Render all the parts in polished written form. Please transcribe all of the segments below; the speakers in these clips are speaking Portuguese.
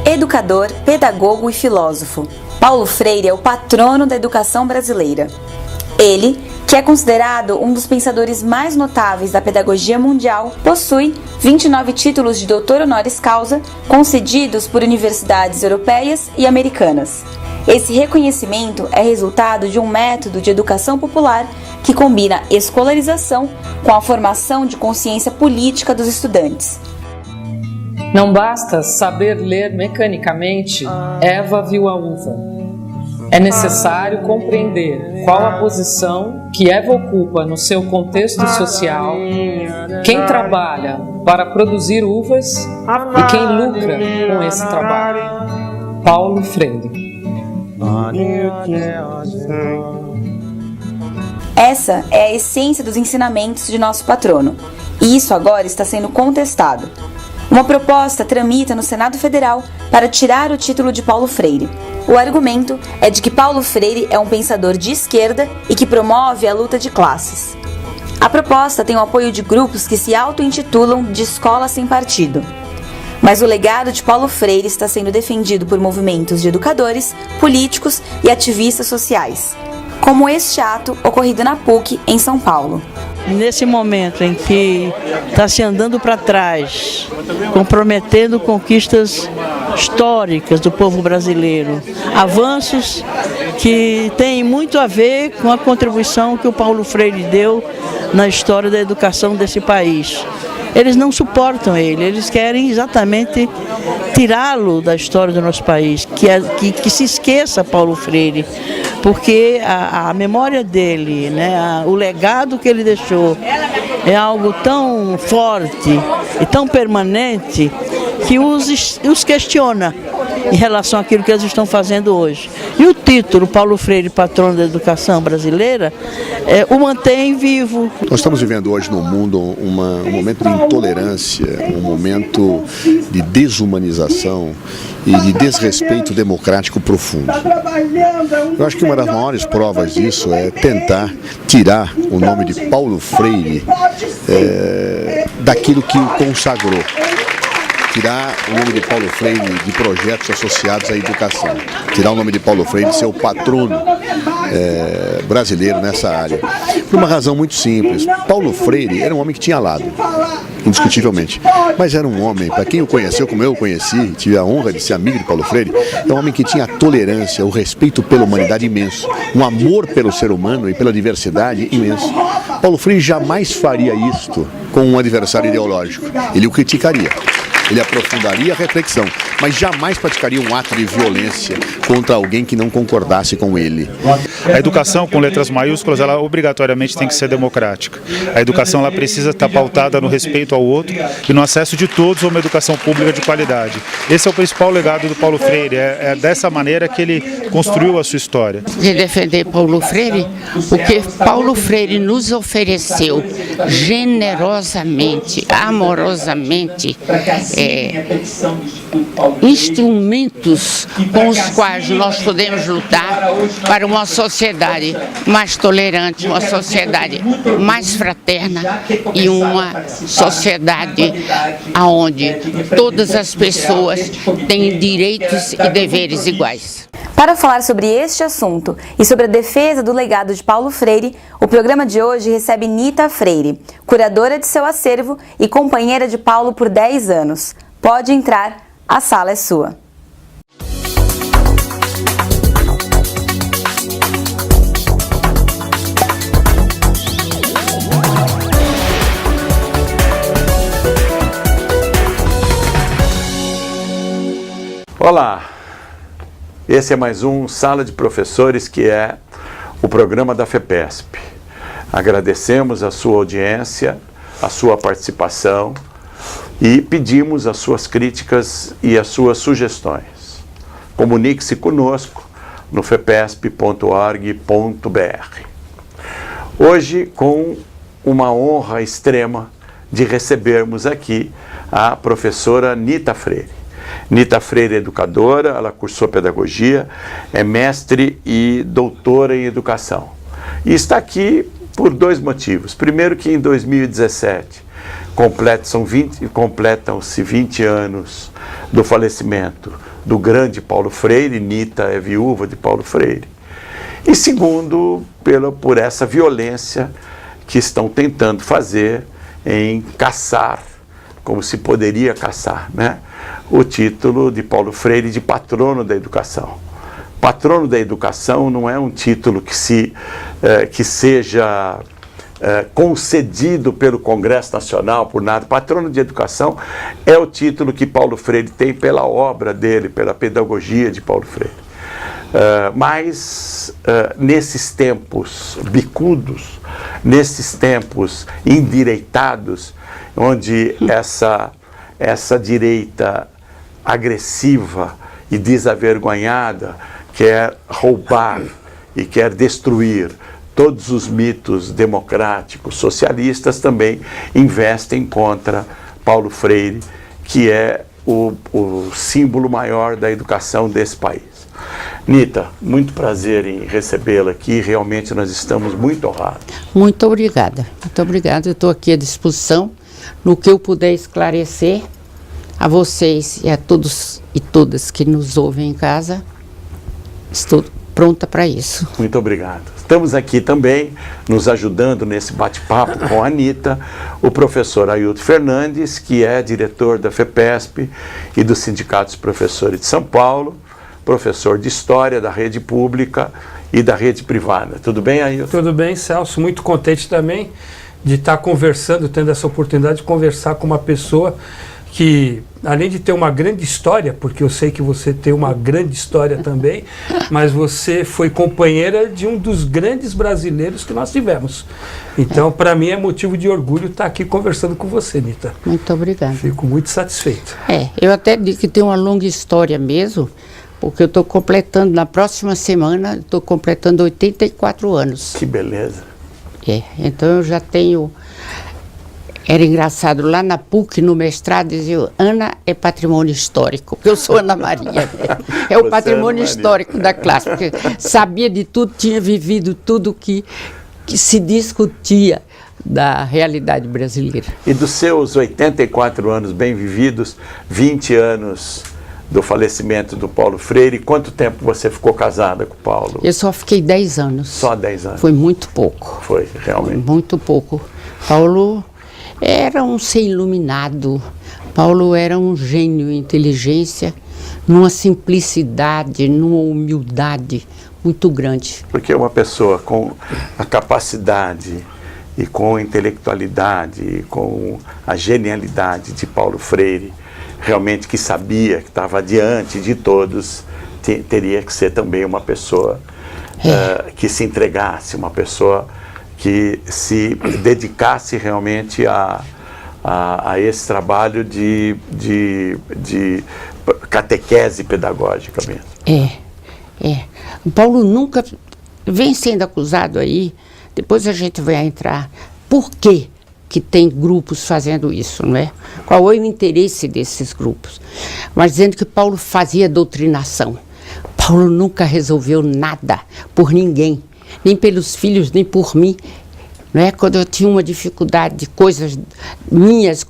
Educador, pedagogo e filósofo, Paulo Freire é o patrono da educação brasileira. Ele, que é considerado um dos pensadores mais notáveis da pedagogia mundial, possui 29 títulos de doutor honoris causa concedidos por universidades europeias e americanas. Esse reconhecimento é resultado de um método de educação popular que combina escolarização com a formação de consciência política dos estudantes. Não basta saber ler mecanicamente Eva viu a uva. É necessário compreender qual a posição que Eva ocupa no seu contexto social, quem trabalha para produzir uvas e quem lucra com esse trabalho. Paulo Freire. Essa é a essência dos ensinamentos de nosso patrono, e isso agora está sendo contestado. Uma proposta tramita no Senado Federal para tirar o título de Paulo Freire. O argumento é de que Paulo Freire é um pensador de esquerda e que promove a luta de classes. A proposta tem o apoio de grupos que se auto-intitulam de escola sem partido. Mas o legado de Paulo Freire está sendo defendido por movimentos de educadores, políticos e ativistas sociais, como este ato ocorrido na PUC, em São Paulo. Nesse momento em que está se andando para trás, comprometendo conquistas históricas do povo brasileiro, avanços que têm muito a ver com a contribuição que o Paulo Freire deu na história da educação desse país. Eles não suportam ele, eles querem exatamente tirá-lo da história do nosso país, que se esqueça Paulo Freire, porque a memória dele, né, o legado que ele deixou é algo tão forte e tão permanente que os questiona em relação àquilo que eles estão fazendo hoje. E o título, Paulo Freire, patrono da educação brasileira, o mantém vivo. Nós estamos vivendo hoje no mundo um momento de intolerância, um momento de desumanização e de desrespeito democrático profundo. Eu acho que uma das maiores provas disso é tentar tirar o nome de Paulo Freire daquilo que o consagrou. Tirar o nome de Paulo Freire de projetos associados à educação. Tirar o nome de Paulo Freire de ser o patrono brasileiro nessa área. Por uma razão muito simples. Paulo Freire era um homem que tinha lado, indiscutivelmente. Mas era um homem, para quem o conheceu como eu o conheci, tive a honra de ser amigo de Paulo Freire, é um homem que tinha a tolerância, o respeito pela humanidade imenso, um amor pelo ser humano e pela diversidade imenso. Paulo Freire jamais faria isto com um adversário ideológico. Ele o criticaria. Ele aprofundaria a reflexão, mas jamais praticaria um ato de violência contra alguém que não concordasse com ele. A educação, com letras maiúsculas, ela obrigatoriamente tem que ser democrática. A educação ela precisa estar pautada no respeito ao outro e no acesso de todos a uma educação pública de qualidade. Esse é o principal legado do Paulo Freire, é dessa maneira que ele construiu a sua história. De defender Paulo Freire, o que Paulo Freire nos ofereceu generosamente, amorosamente, instrumentos com os quais nós podemos lutar para uma sociedade mais tolerante, uma sociedade mais fraterna e uma sociedade onde todas as pessoas têm direitos e deveres iguais. Para falar sobre este assunto e sobre a defesa do legado de Paulo Freire, o programa de hoje recebe Nita Freire, curadora de seu acervo e companheira de Paulo por 10 anos. Pode entrar, a sala é sua. Olá! Esse é mais um Sala de Professores, que é o programa da FEPESP. Agradecemos a sua audiência, a sua participação e pedimos as suas críticas e as suas sugestões. Comunique-se conosco no fepesp.org.br. Hoje, com uma honra extrema de recebermos aqui a professora Nita Freire. Nita Freire é educadora, ela cursou pedagogia, é mestre e doutora em educação. E está aqui por 2 motivos. Primeiro, que em 2017 completam-se 20 anos do falecimento do grande Paulo Freire. Nita é viúva de Paulo Freire. E segundo, por essa violência que estão tentando fazer em caçar, como se poderia caçar, né, o título de Paulo Freire de patrono da educação. Patrono da educação não é um título que seja concedido pelo Congresso Nacional por nada. Patrono de educação é o título que Paulo Freire tem pela obra dele, pela pedagogia de Paulo Freire. Mas nesses tempos bicudos, nesses tempos endireitados, onde essa direita agressiva e desavergonhada quer roubar e quer destruir todos os mitos democráticos, socialistas, também investem contra Paulo Freire, que é o símbolo maior da educação desse país. Nita, muito prazer em recebê-la aqui, realmente nós estamos muito honrados. Muito obrigada, eu estou aqui à disposição, no que eu puder esclarecer a vocês e a todos e todas que nos ouvem em casa, estou pronta para isso. Muito obrigado. Estamos aqui também, nos ajudando nesse bate-papo com a Nita, o professor Ailton Fernandes, que é diretor da FEPESP e do Sindicato dos Professores de São Paulo, professor de História da rede pública e da rede privada. Tudo bem, Ailton? Tudo bem, Celso. Muito contente também de estar conversando, tendo essa oportunidade de conversar com uma pessoa que, além de ter uma grande história, porque eu sei que você tem uma grande história também, mas você foi companheira de um dos grandes brasileiros que nós tivemos. Então, para mim é motivo de orgulho estar aqui conversando com você, Nita. Muito obrigada. Fico muito satisfeito. Eu até digo que tem uma longa história mesmo, porque eu estou completando, na próxima semana, estou completando 84 anos. Que beleza. Então eu já tenho... Era engraçado, lá na PUC, no mestrado, diziam, Ana é patrimônio histórico, porque eu sou Ana Maria, né? É o patrimônio histórico da classe, porque sabia de tudo, tinha vivido tudo que se discutia da realidade brasileira. E dos seus 84 anos bem vividos, 20 anos do falecimento do Paulo Freire, quanto tempo você ficou casada com o Paulo? Eu só fiquei 10 anos. Só 10 anos? Foi muito pouco. Foi, realmente. Foi muito pouco. Paulo era um ser iluminado. Paulo era um gênio em inteligência, numa simplicidade, numa humildade muito grande. Porque uma pessoa com a capacidade e com a intelectualidade e com a genialidade de Paulo Freire, realmente que sabia que estava diante de todos, teria que ser também uma pessoa que se entregasse, uma pessoa que se dedicasse realmente a esse trabalho de catequese pedagógica mesmo. O Paulo nunca vem sendo acusado aí, depois a gente vai entrar. Por quê que tem grupos fazendo isso, não é? Qual é o interesse desses grupos? Mas dizendo que Paulo fazia doutrinação. Paulo nunca resolveu nada por ninguém, nem pelos filhos, nem por mim. Não é? Quando eu tinha uma dificuldade de coisas minhas,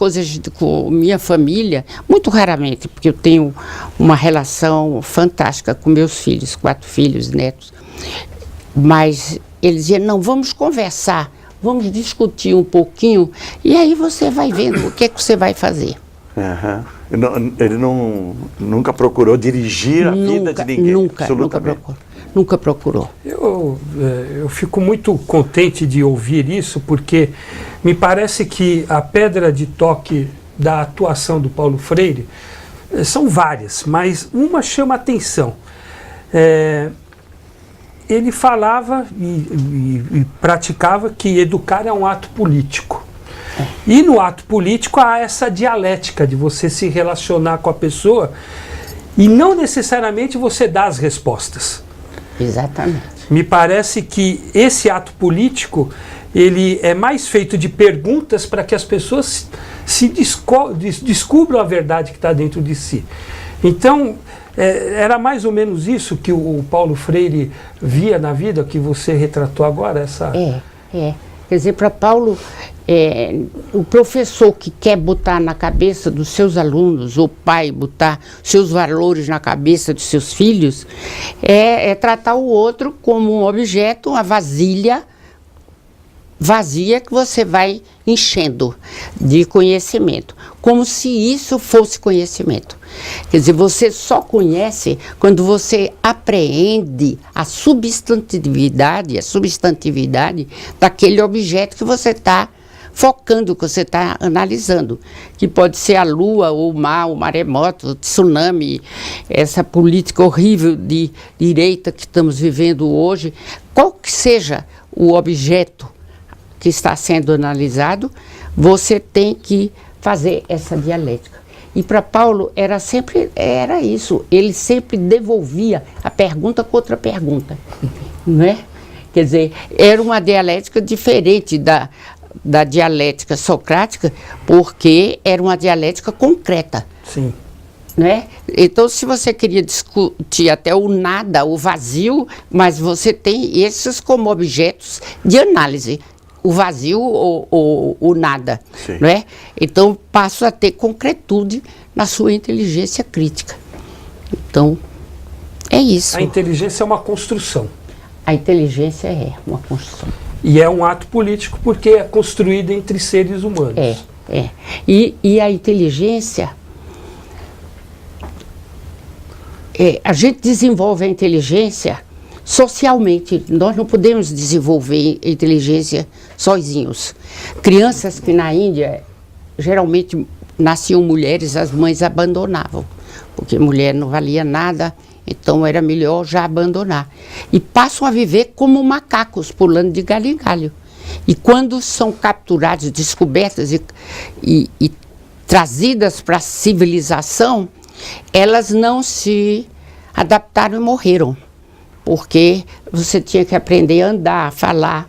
com minha família, muito raramente, porque eu tenho uma relação fantástica com meus filhos, 4 filhos, netos. Mas ele dizia, não, vamos conversar, vamos discutir um pouquinho, e aí você vai vendo o que é que você vai fazer. Ele nunca procurou dirigir a vida de ninguém? Nunca procurou. Eu fico muito contente de ouvir isso, porque me parece que a pedra de toque da atuação do Paulo Freire são várias, mas uma chama atenção. Ele falava e praticava que educar é um ato político. E no ato político há essa dialética de você se relacionar com a pessoa e não necessariamente você dá as respostas. Exatamente. Me parece que esse ato político, ele é mais feito de perguntas para que as pessoas descubram a verdade que está dentro de si. Então, era mais ou menos isso que o Paulo Freire via na vida, que você retratou agora? Quer dizer, para Paulo, o professor que quer botar na cabeça dos seus alunos, o pai botar seus valores na cabeça dos seus filhos, é tratar o outro como um objeto, uma vasilha vazia que você vai enchendo de conhecimento, como se isso fosse conhecimento. Quer dizer, você só conhece quando você apreende a substantividade daquele objeto que você está focando, que você está analisando, que pode ser a lua, ou o mar, o maremoto, o tsunami, essa política horrível de direita que estamos vivendo hoje. Qual que seja o objeto que está sendo analisado, você tem que fazer essa dialética. E para Paulo era isso, ele sempre devolvia a pergunta com outra pergunta, não é? Quer dizer, era uma dialética diferente da dialética socrática, porque era uma dialética concreta. Sim. Né? Então, se você queria discutir até o nada, o vazio, mas você tem esses como objetos de análise, o vazio ou o nada, não é? Então, passo a ter concretude na sua inteligência crítica. Então, é isso. A inteligência é uma construção. A inteligência é uma construção. E é um ato político porque é construído entre seres humanos. E a inteligência... a gente desenvolve a inteligência socialmente. Nós não podemos desenvolver inteligência sozinhos. Crianças que na Índia, geralmente nasciam mulheres, as mães abandonavam, porque mulher não valia nada, então era melhor já abandonar. E passam a viver como macacos, pulando de galho em galho. E quando são capturados, descobertas e trazidas para a civilização, elas não se adaptaram e morreram. Porque você tinha que aprender a andar, a falar,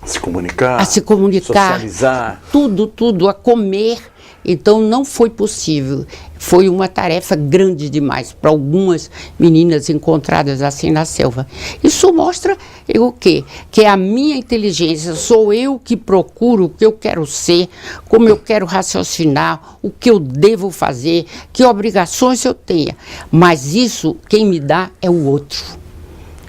a se comunicar, socializar, tudo, a comer. Então não foi possível. Foi uma tarefa grande demais para algumas meninas encontradas assim na selva. Isso mostra o quê? Que a minha inteligência, sou eu que procuro o que eu quero ser, como eu quero raciocinar, o que eu devo fazer, que obrigações eu tenha. Mas isso, quem me dá é o outro.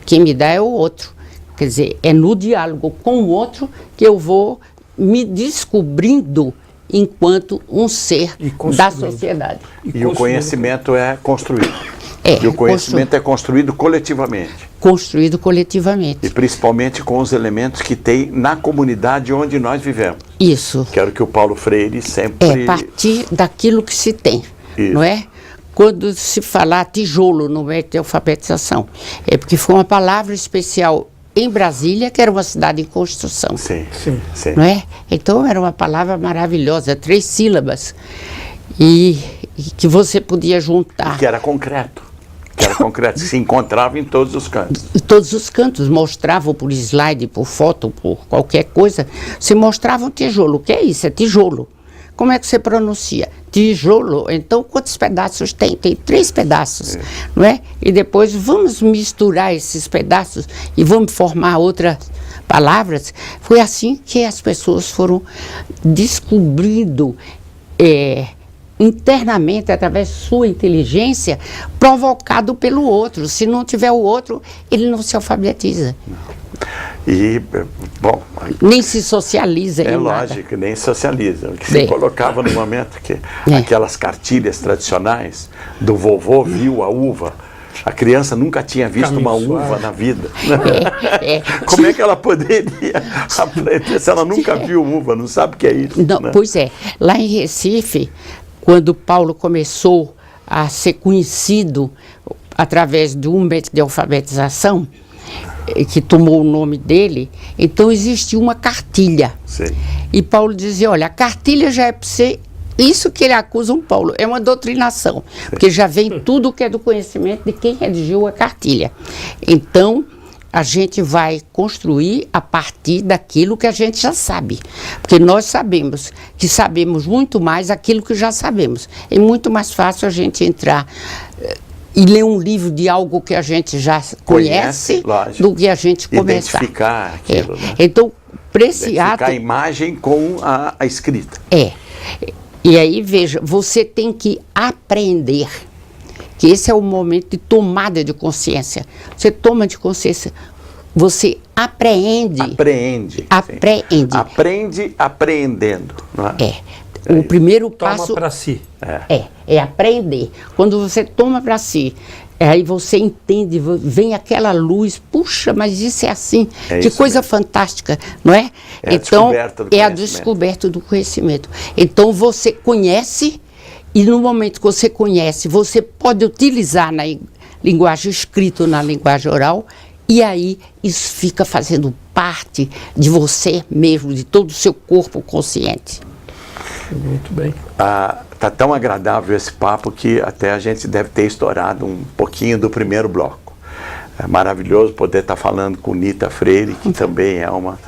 Quem me dá é o outro. Quer dizer, é no diálogo com o outro que eu vou me descobrindo enquanto um ser da sociedade. E o conhecimento é construído. E o conhecimento é construído coletivamente. Construído coletivamente. E principalmente com os elementos que tem na comunidade onde nós vivemos. Isso. Que era o que o Paulo Freire sempre... É partir daquilo que se tem, isso. Não é? Quando se falar tijolo no meio de alfabetização, é porque foi uma palavra especial em Brasília, que era uma cidade em construção. Sim. Não é? Então era uma palavra maravilhosa, 3 sílabas, e que você podia juntar. E que era concreto. Que se encontrava em todos os cantos. Em todos os cantos, mostravam por slide, por foto, por qualquer coisa, se mostrava um tijolo. O que é isso? É tijolo. Como é que você pronuncia? Tijolo. Então, quantos pedaços tem? Tem 3 pedaços, não é? E depois vamos misturar esses pedaços e vamos formar outras palavras. Foi assim que as pessoas foram descobrindo internamente, através de sua inteligência, provocado pelo outro. Se não tiver o outro, ele não se alfabetiza. E, bom... Nem se socializa. É lógico, nem socializa. O que se colocava no momento que aquelas cartilhas tradicionais do vovô viu a uva. A criança nunca tinha visto uma uva na vida. Como é que ela poderia aprender se ela nunca viu uva, não sabe o que é isso? Não, né? Pois é. Lá em Recife, quando Paulo começou a ser conhecido através de um método de alfabetização, que tomou o nome dele, então existia uma cartilha. Sim. E Paulo dizia, olha, a cartilha já é para você... Isso que ele acusa um Paulo, é uma doutrinação, porque já vem tudo que é do conhecimento de quem redigiu a cartilha. Então, a gente vai construir a partir daquilo que a gente já sabe. Porque nós sabemos que sabemos muito mais aquilo que já sabemos. É muito mais fácil a gente entrar e ler um livro de algo que a gente já conhece do que a gente começar. Identificar aquilo. Então, para esse ato... Ficar a imagem com a escrita. E aí, veja, você tem que aprender, que esse é o momento de tomada de consciência. Você toma de consciência, você apreende. Aprende. Aprende apreendendo. Não é? O primeiro passo... Toma para si. É aprender. Quando você toma para si, aí você entende, vem aquela luz, puxa, mas isso é assim, que coisa mesmo. Fantástica, não é? Então, é a descoberta do conhecimento. Então, você conhece, e no momento que você conhece, você pode utilizar na linguagem escrita ou na linguagem oral, e aí isso fica fazendo parte de você mesmo, de todo o seu corpo consciente. Muito bem. Tá tão agradável esse papo que até a gente deve ter estourado um pouquinho do primeiro bloco. É maravilhoso poder estar falando com Nita Freire, que também é uma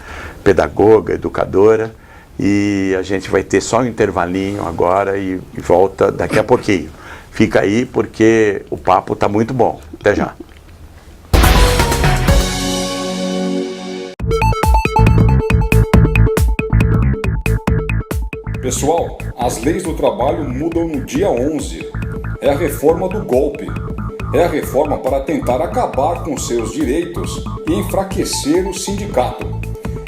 pedagoga, educadora, e a gente vai ter só um intervalinho agora e volta daqui a pouquinho. Fica aí porque o papo está muito bom. Até já. Pessoal, as leis do trabalho mudam no dia 11. É a reforma do golpe. É a reforma para tentar acabar com seus direitos e enfraquecer o sindicato.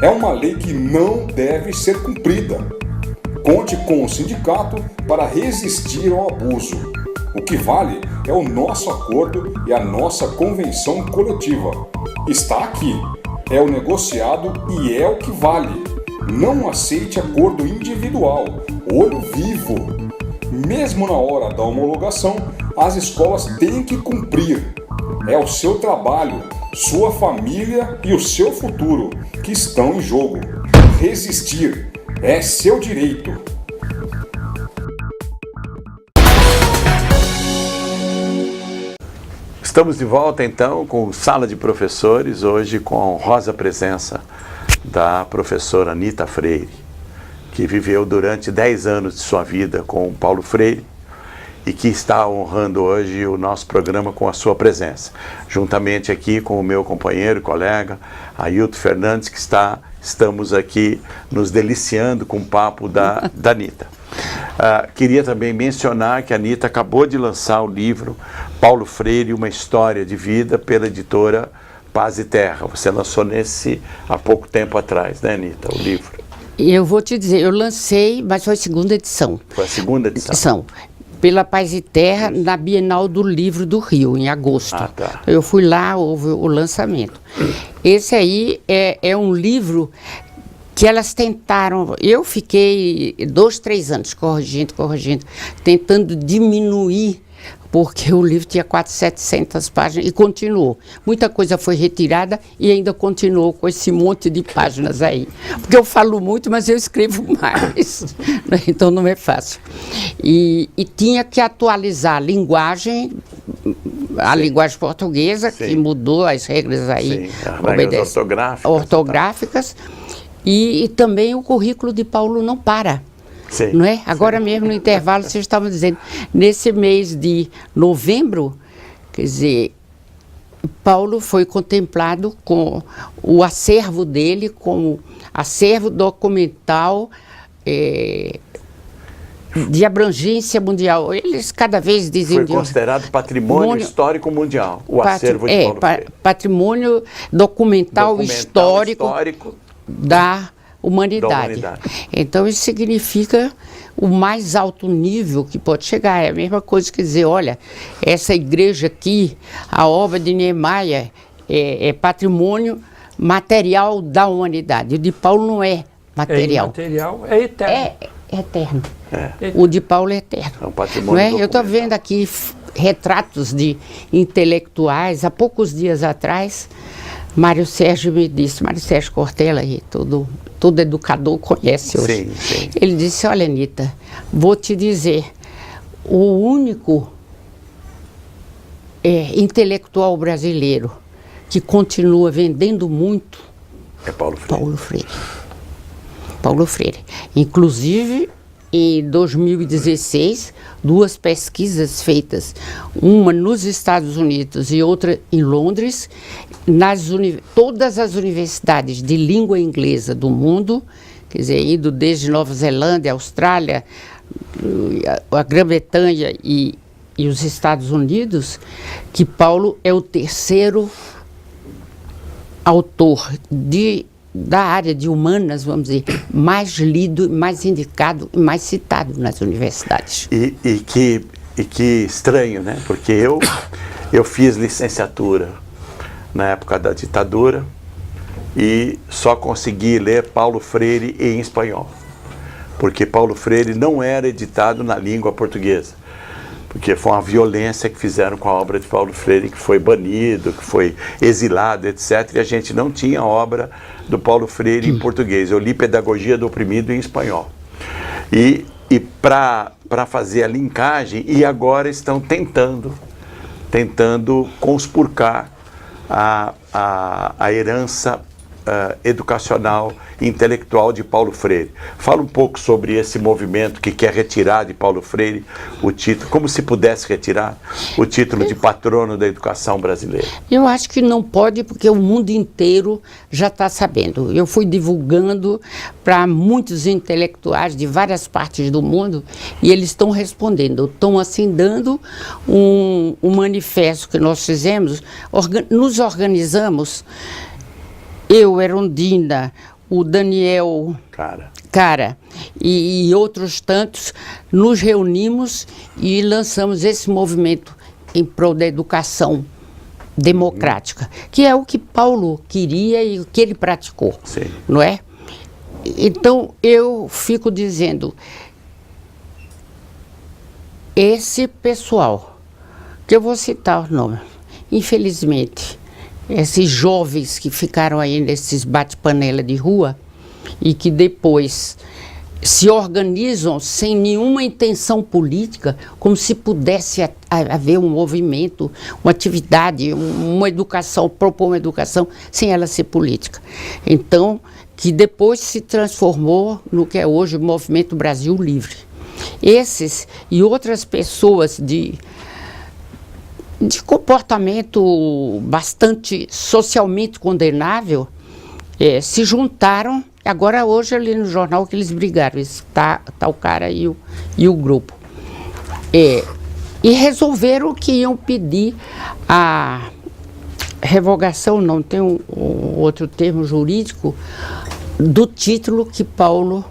É uma lei que não deve ser cumprida. Conte com o sindicato para resistir ao abuso. O que vale é o nosso acordo e a nossa convenção coletiva. Está aqui. É o negociado e é o que vale. Não aceite acordo individual, olho vivo. Mesmo na hora da homologação, as escolas têm que cumprir. É o seu trabalho, sua família e o seu futuro que estão em jogo. Resistir é seu direito. Estamos de volta então com Sala de Professores, hoje com a honrosa presença da professora Nita Freire, que viveu durante 10 anos de sua vida com Paulo Freire e que está honrando hoje o nosso programa com a sua presença, juntamente aqui com o meu companheiro e colega, Ailton Fernandes, que estamos aqui nos deliciando com o papo da Nita. Queria também mencionar que a Nita acabou de lançar o livro Paulo Freire, uma história de vida, pela editora Paz e Terra. Você lançou há pouco tempo atrás, né, Nita, o livro? Eu vou te dizer, eu lancei, mas foi a segunda edição. Foi a segunda edição? Pela Paz e Terra, na Bienal do Livro do Rio, em agosto. Tá. Eu fui lá, houve o lançamento. Esse aí é um livro que elas tentaram, eu fiquei 2, 3 anos corrigindo, tentando diminuir, porque o livro tinha 400, 700 páginas e continuou. Muita coisa foi retirada e ainda continuou com esse monte de páginas aí. Porque eu falo muito, mas eu escrevo mais, então não é fácil. E tinha que atualizar a linguagem portuguesa, sim, que mudou as regras aí, ortográficas, e também o currículo de Paulo não para. Sim, não é? Agora mesmo no intervalo vocês estavam dizendo, nesse mês de novembro, quer dizer, Paulo foi contemplado com o acervo dele como acervo documental de abrangência mundial. Eles cada vez dizem... Foi considerado patrimônio histórico mundial, o acervo de Paulo Freire. Patrimônio documental histórico da humanidade. Então isso significa o mais alto nível que pode chegar. É a mesma coisa que dizer, olha, essa igreja aqui, a obra de Niemeyer, é patrimônio material da humanidade. O de Paulo não é material. É eterno. É eterno. O de Paulo é eterno. É um patrimônio não é? Eu estou vendo aqui retratos de intelectuais. Há poucos dias atrás, Mário Sérgio me disse, Mário Sérgio Cortella, aí, todo educador conhece hoje. Sim. Ele disse, olha, Nita, vou te dizer, o único intelectual brasileiro que continua vendendo muito é Paulo Freire. Paulo Freire. Inclusive, em 2016, 2 pesquisas feitas, uma nos Estados Unidos e outra em Londres, todas as universidades de língua inglesa do mundo, quer dizer, indo desde Nova Zelândia, Austrália, a Grã-Bretanha e os Estados Unidos, que Paulo é o terceiro autor da área de humanas, vamos dizer, mais lido, mais indicado e mais citado nas universidades. E que estranho, né? Porque eu fiz licenciatura na época da ditadura e só consegui ler Paulo Freire em espanhol, porque Paulo Freire não era editado na língua portuguesa, porque foi uma violência que fizeram com a obra de Paulo Freire, que foi banido, que foi exilado, etc. E a gente não tinha obra do Paulo Freire em português. Eu li Pedagogia do Oprimido em espanhol. E para fazer a linkagem, e agora estão tentando conspurcar a herança educacional e intelectual de Paulo Freire. Fala um pouco sobre esse movimento que quer retirar de Paulo Freire o título, como se pudesse retirar o título de patrono da educação brasileira. Eu acho que não pode, porque o mundo inteiro já está sabendo. Eu fui divulgando para muitos intelectuais de várias partes do mundo e eles estão respondendo, estão assim dando um manifesto que nós fizemos, nos organizamos. Eu, Erundina, o Daniel Cara e outros tantos, nos reunimos e lançamos esse movimento em prol da educação democrática, que é o que Paulo queria e o que ele praticou, Sim. Não é? Então, eu fico dizendo, esse pessoal, que eu vou citar o nome, infelizmente, esses jovens que ficaram aí nesses bate-panela de rua e que depois se organizam sem nenhuma intenção política, como se pudesse haver um movimento, uma atividade, uma educação, propor uma educação sem ela ser política. Então, que depois se transformou no que é hoje o Movimento Brasil Livre. Esses e outras pessoas de comportamento bastante socialmente condenável, se juntaram, agora hoje ali no jornal que eles brigaram, tá o cara e o grupo, e resolveram que iam pedir a revogação, não tem um outro termo jurídico, do título que Paulo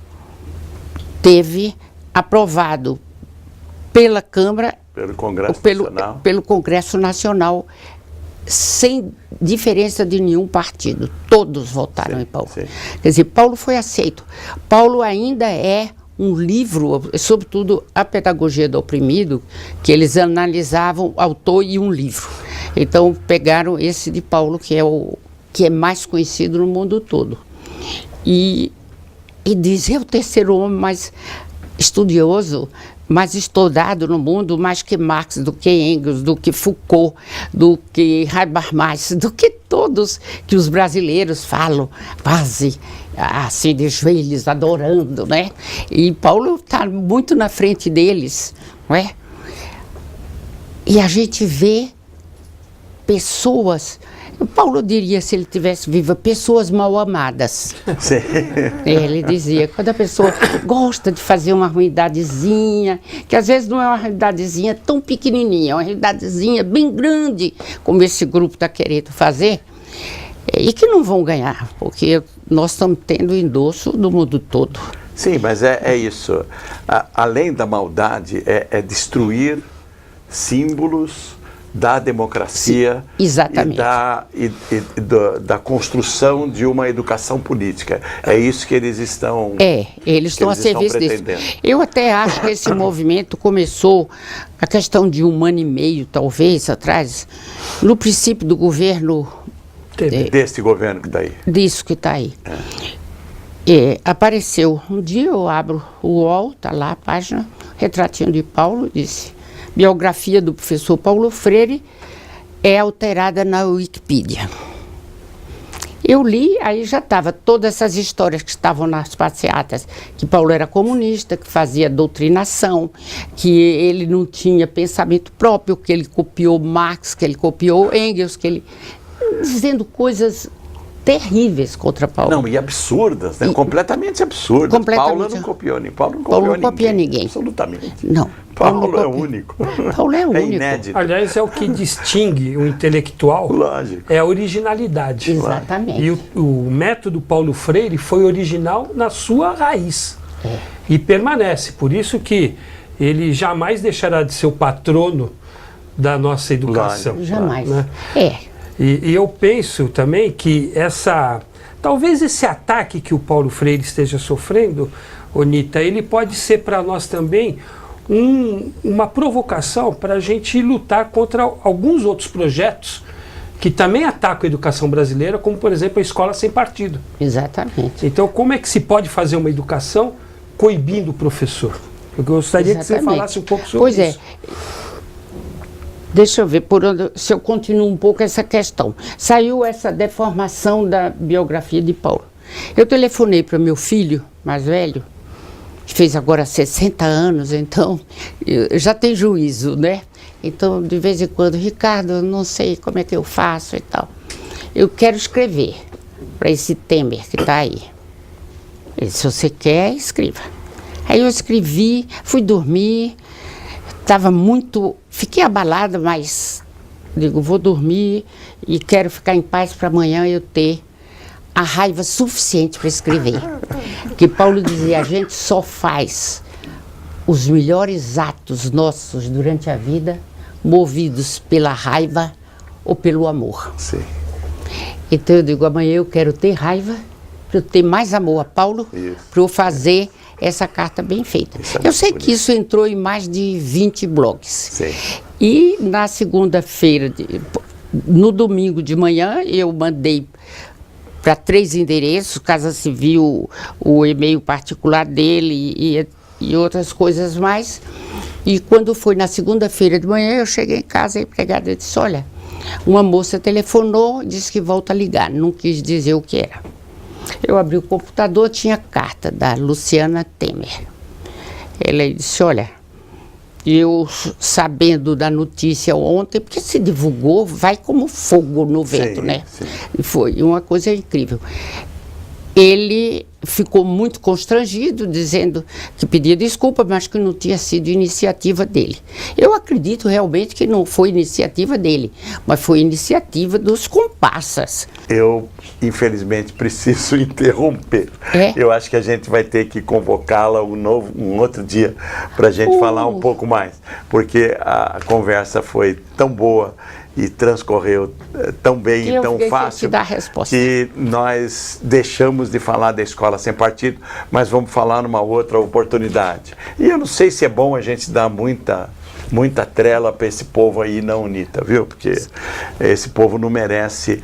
teve aprovado pela Câmara, pelo Congresso Nacional, sem diferença de nenhum partido. Todos votaram em Paulo. Sim. Quer dizer, Paulo foi aceito. Paulo ainda é um livro, sobretudo a Pedagogia do Oprimido, que eles analisavam autor e um livro. Então, pegaram esse de Paulo, que é mais conhecido no mundo todo. E diz, é o terceiro homem mais estudioso, mais estudado no mundo, mais que Marx, do que Engels, do que Foucault, do que Habermas, do que todos que os brasileiros falam, quase assim de joelhos, adorando, né? E Paulo está muito na frente deles, não é? E a gente vê pessoas, Paulo diria, se ele tivesse vivo, pessoas mal amadas. Sim. Ele dizia, quando a pessoa gosta de fazer uma ruidadezinha, que às vezes não é uma ruidadezinha tão pequenininha, é uma ruidadezinha bem grande, como esse grupo está querendo fazer, e que não vão ganhar, porque nós estamos tendo endosso do mundo todo. Sim, mas é isso. Além da maldade, é destruir símbolos da democracia. Sim, exatamente. E da construção de uma educação política. É isso que eles estão eles estão a serviço disso. Eu até acho que esse movimento começou, a questão de 1 ano e meio, talvez, atrás, no princípio do governo... Deste governo que está aí. Disso que está aí. Apareceu, um dia eu abro o UOL, está lá a página, retratinho de Paulo, disse... Biografia do professor Paulo Freire é alterada na Wikipedia. Eu li, aí já estava todas essas histórias que estavam nas passeatas, que Paulo era comunista, que fazia doutrinação, que ele não tinha pensamento próprio, que ele copiou Marx, que ele copiou Engels, que ele... dizendo coisas terríveis contra Paulo. Não, e absurdas, né? Completamente absurdas. Completamente. Paulo não copiou ninguém. Absolutamente. Não. Paulo é único. Paulo é único. Inédito. Aliás, é o que distingue o intelectual. Lógico. É a originalidade. Exatamente. E o método Paulo Freire foi original na sua raiz. E permanece. Por isso que ele jamais deixará de ser o patrono da nossa educação. Lógico. Jamais. Né? E eu penso também que talvez esse ataque que o Paulo Freire esteja sofrendo, Onita, ele pode ser para nós também uma provocação para a gente lutar contra alguns outros projetos que também atacam a educação brasileira, como por exemplo a escola sem partido. Exatamente. Então como é que se pode fazer uma educação coibindo o professor? Eu gostaria que você falasse um pouco sobre isso. Pois é. Deixa eu ver se eu continuo um pouco essa questão. Saiu essa deformação da biografia de Paulo. Eu telefonei para meu filho mais velho, que fez agora 60 anos, então já tem juízo, né? Então, de vez em quando, Ricardo, eu não sei como é que eu faço e tal. Eu quero escrever para esse Temer que está aí. Ele disse, se você quer, escreva. Aí eu escrevi, fui dormir. Fiquei abalada, mas digo, vou dormir e quero ficar em paz para amanhã eu ter a raiva suficiente para escrever. Porque Paulo dizia, a gente só faz os melhores atos nossos durante a vida movidos pela raiva ou pelo amor. Sim. Então eu digo, amanhã eu quero ter raiva, para eu ter mais amor a Paulo, para eu fazer essa carta bem feita. Eu sei que isso entrou em mais de 20 blogs. Sim. E na segunda-feira, no domingo de manhã, eu mandei para 3 endereços, Casa Civil, o e-mail particular dele e outras coisas mais. E quando foi na segunda-feira de manhã, eu cheguei em casa e a empregada disse, olha, uma moça telefonou, disse que volta a ligar, não quis dizer o que era. Eu abri o computador, tinha carta da Luciana Temer. Ela disse, olha, eu sabendo da notícia ontem, porque se divulgou, vai como fogo no vento, né? Sim. E foi uma coisa incrível. Ele ficou muito constrangido, dizendo que pedia desculpa, mas que não tinha sido iniciativa dele. Eu acredito realmente que não foi iniciativa dele, mas foi iniciativa dos comparsas. Eu, infelizmente, preciso interromper. Eu acho que a gente vai ter que convocá-la um outro dia para a gente falar um pouco mais, porque a conversa foi tão boa e transcorreu tão bem e tão fácil que nós deixamos de falar da escola sem partido, mas vamos falar numa outra oportunidade. E eu não sei se é bom a gente dar muita trela para esse povo aí, não, Unita, viu? Porque esse povo não merece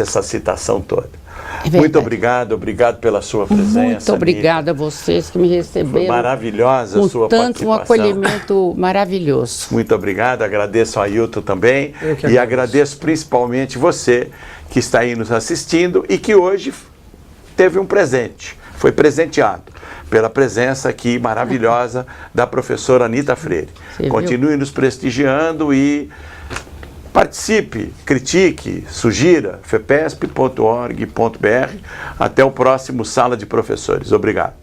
essa citação toda. Muito obrigado pela sua presença. Muito obrigada a vocês que me receberam. Foi maravilhosa a sua participação. Um acolhimento maravilhoso. Muito obrigado, agradeço a Ailton também e agradeço principalmente você que está aí nos assistindo e que hoje teve um presente, foi presenteado pela presença aqui maravilhosa da professora Anita Freire. Continue nos prestigiando e participe, critique, sugira, fepesp.org.br. Até o próximo Sala de Professores. Obrigado.